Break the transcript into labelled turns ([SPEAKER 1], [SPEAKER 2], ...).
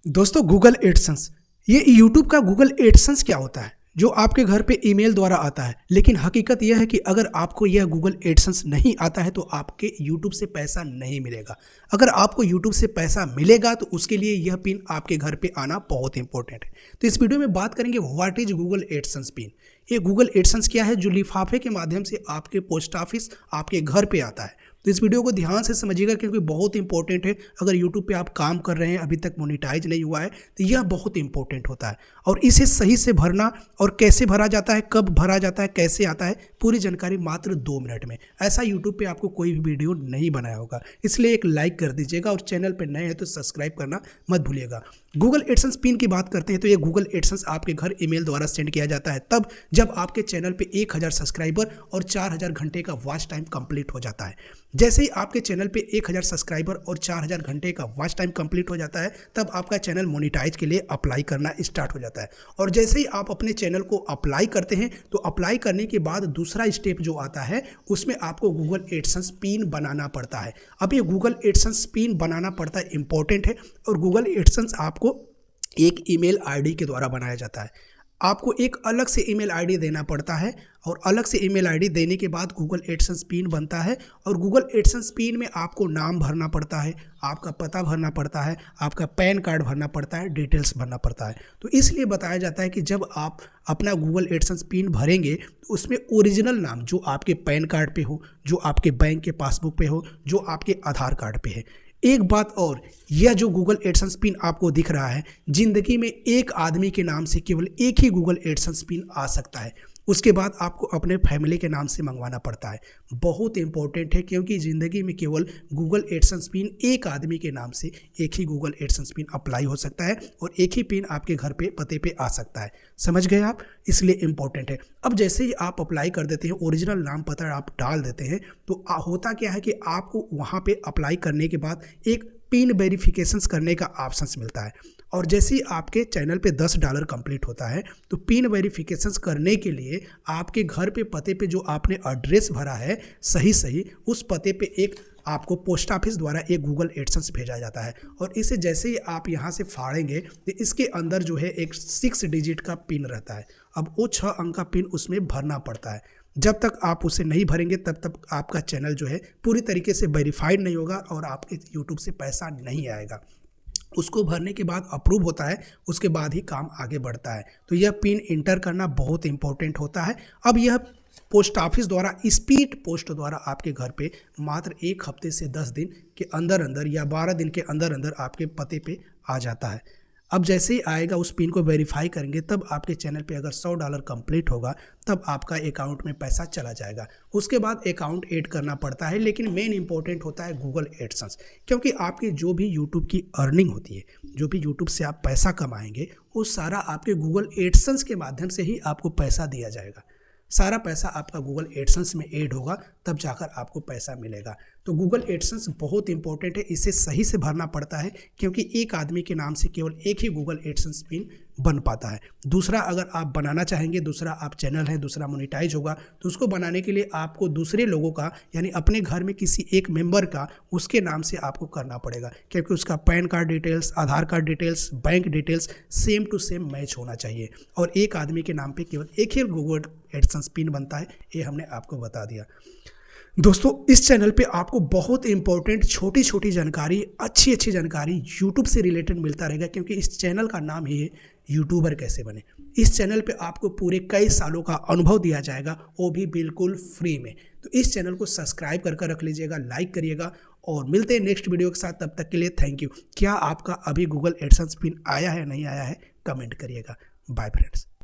[SPEAKER 1] दोस्तों Google AdSense, ये YouTube का गूगल एडसेंस क्या होता है जो आपके घर पे ईमेल द्वारा आता है। लेकिन हकीकत यह है कि अगर आपको यह गूगल एडसेंस नहीं आता है तो आपके यूट्यूब से पैसा नहीं मिलेगा। अगर आपको यूट्यूब से पैसा मिलेगा तो उसके लिए यह पिन आपके घर पे आना बहुत इंपॉर्टेंट है। तो इस वीडियो में बात करेंगे what is Google AdSense pin. ये गूगल एडसेंस क्या है जो लिफाफे के माध्यम से आपके पोस्ट ऑफिस आपके घर पे आता है। तो इस वीडियो को ध्यान से समझिएगा क्योंकि बहुत इंपॉर्टेंट है। अगर यूट्यूब पे आप काम कर रहे हैं, अभी तक मोनेटाइज नहीं हुआ है, तो यह बहुत इंपॉर्टेंट होता है। और इसे सही से भरना और कैसे भरा जाता है, कब भरा जाता है, कैसे आता है, पूरी जानकारी मात्र 2 मिनट में। ऐसा यूट्यूब पे आपको कोई भी वीडियो नहीं बनाया होगा, इसलिए एक लाइक कर दीजिएगा और चैनल पर नए हैं तो सब्सक्राइब करना मत भूलिएगा। गूगल एडसेंस पिन की बात करते हैं तो ये गूगल एडसेंस आपके घर ईमेल द्वारा सेंड किया जाता है तब जब आपके चैनल पे 1000 सब्सक्राइबर और 4000 घंटे का वॉच टाइम कंप्लीट हो जाता है। जैसे ही आपके चैनल पे 1000 सब्सक्राइबर और 4000 घंटे का वॉच टाइम कंप्लीट हो जाता है तब आपका चैनल मोनेटाइज के लिए अप्लाई करना स्टार्ट हो जाता है। और जैसे ही आप अपने चैनल को अप्लाई करते हैं तो अप्लाई करने के बाद दूसरा स्टेप जो आता है उसमें आपको गूगल एडसेंस पिन बनाना पड़ता है। अब ये गूगल एडसेंस पिन बनाना पड़ता है, इंपॉर्टेंट है। और गूगल एडसेंस आपको एक ईमेल आईडी के द्वारा बनाया जाता है। आपको एक अलग से ईमेल आईडी देना पड़ता है और अलग से ईमेल आईडी देने के बाद गूगल एडसेंस पिन बनता है। और गूगल एडसेंस पिन में आपको नाम भरना पड़ता है, आपका पता भरना पड़ता है, आपका पैन कार्ड भरना पड़ता है, डिटेल्स भरना पड़ता है। तो इसलिए बताया जाता है कि जब आप अपना गूगल एडसेंस पिन भरेंगे तो उसमें ओरिजिनल नाम जो आपके पैन कार्ड पे हो, जो आपके बैंक के पासबुक पे हो, जो आपके आधार कार्ड पे है। एक बात और, यह जो गूगल एडसेंस पिन आपको दिख रहा है, जिंदगी में एक आदमी के नाम से केवल एक ही गूगल एडसेंस पिन आ सकता है। उसके बाद आपको अपने फैमिली के नाम से मंगवाना पड़ता है। बहुत इंपॉर्टेंट है क्योंकि ज़िंदगी में केवल गूगल एडसेंस पिन एक आदमी के नाम से एक ही गूगल एडसेंस पिन अप्लाई हो सकता है और एक ही पिन आपके घर पे पते पे आ सकता है। समझ गए आप, इसलिए इंपॉर्टेंट है। अब जैसे ही आप अप्लाई कर देते हैं, ओरिजिनल नाम पता आप डाल देते हैं तो होता क्या है कि आपको वहाँ पर अप्लाई करने के बाद एक पिन वेरिफिकेशंस करने का ऑप्शंस मिलता है। और जैसे ही आपके चैनल पे $10 कंप्लीट होता है तो पिन वेरिफिकेशंस करने के लिए आपके घर पे पते पे जो आपने एड्रेस भरा है सही उस पते पे एक आपको पोस्ट ऑफिस द्वारा एक गूगल एडसेंस भेजा जाता है। और इसे जैसे ही आप यहाँ से फाड़ेंगे तो इसके अंदर जो है एक 6 डिजिट का पिन रहता है। अब वो 6 अंक का पिन उसमें भरना पड़ता है। जब तक आप उसे नहीं भरेंगे तब तक आपका चैनल जो है पूरी तरीके से वेरीफाइड नहीं होगा और आपके यूट्यूब से पैसा नहीं आएगा। उसको भरने के बाद अप्रूव होता है, उसके बाद ही काम आगे बढ़ता है। तो यह पिन इंटर करना बहुत इंपॉर्टेंट होता है। अब यह पोस्ट ऑफिस द्वारा, स्पीड पोस्ट द्वारा आपके घर पे मात्र 1 हफ्ते से 10 दिन के अंदर अंदर या 12 दिन के अंदर अंदर आपके पते पे आ जाता है। अब जैसे ही आएगा उस पिन को वेरीफाई करेंगे तब आपके चैनल पे अगर $100 कंप्लीट होगा तब आपका अकाउंट में पैसा चला जाएगा। उसके बाद अकाउंट ऐड करना पड़ता है। लेकिन मेन इंपॉर्टेंट होता है गूगल एडसेंस, क्योंकि आपकी जो भी यूट्यूब की अर्निंग होती है, जो भी यूट्यूब से आप पैसा कमाएंगे वो सारा आपके गूगल एडसेंस के माध्यम से ही आपको पैसा दिया जाएगा। सारा पैसा आपका गूगल एडसेंस में ऐड होगा तब जाकर आपको पैसा मिलेगा। तो गूगल एडसेंस बहुत इंपॉर्टेंट है, इसे सही से भरना पड़ता है क्योंकि एक आदमी के नाम से केवल एक ही गूगल एडसेंस पिन बन पाता है। दूसरा अगर आप बनाना चाहेंगे, दूसरा आप चैनल है, दूसरा मोनेटाइज होगा तो उसको बनाने के लिए आपको दूसरे लोगों का यानी अपने घर में किसी एक मेंबर का उसके नाम से आपको करना पड़ेगा क्योंकि उसका PAN card details, Aadhaar card details, bank details same to same match होना चाहिए। और एक आदमी के नाम पे केवल एक ही गूगल एडसेंस पिन बनता है, ये हमने आपको बता दिया। दोस्तों इस चैनल पे आपको बहुत इंपॉर्टेंट छोटी छोटी जानकारी, अच्छी जानकारी यूट्यूब से रिलेटेड मिलता रहेगा क्योंकि इस चैनल का नाम ही है यूट्यूबर कैसे बने। इस चैनल पे आपको पूरे कई सालों का अनुभव दिया जाएगा, वो भी बिल्कुल फ्री में। तो इस चैनल को सब्सक्राइब कर रख लीजिएगा, लाइक करिएगा और मिलते हैं नेक्स्ट वीडियो के साथ। तब तक के लिए थैंक यू। क्या आपका अभी गूगल एडसेंस पिन आया है नहीं आया है, कमेंट करिएगा। Bye friends.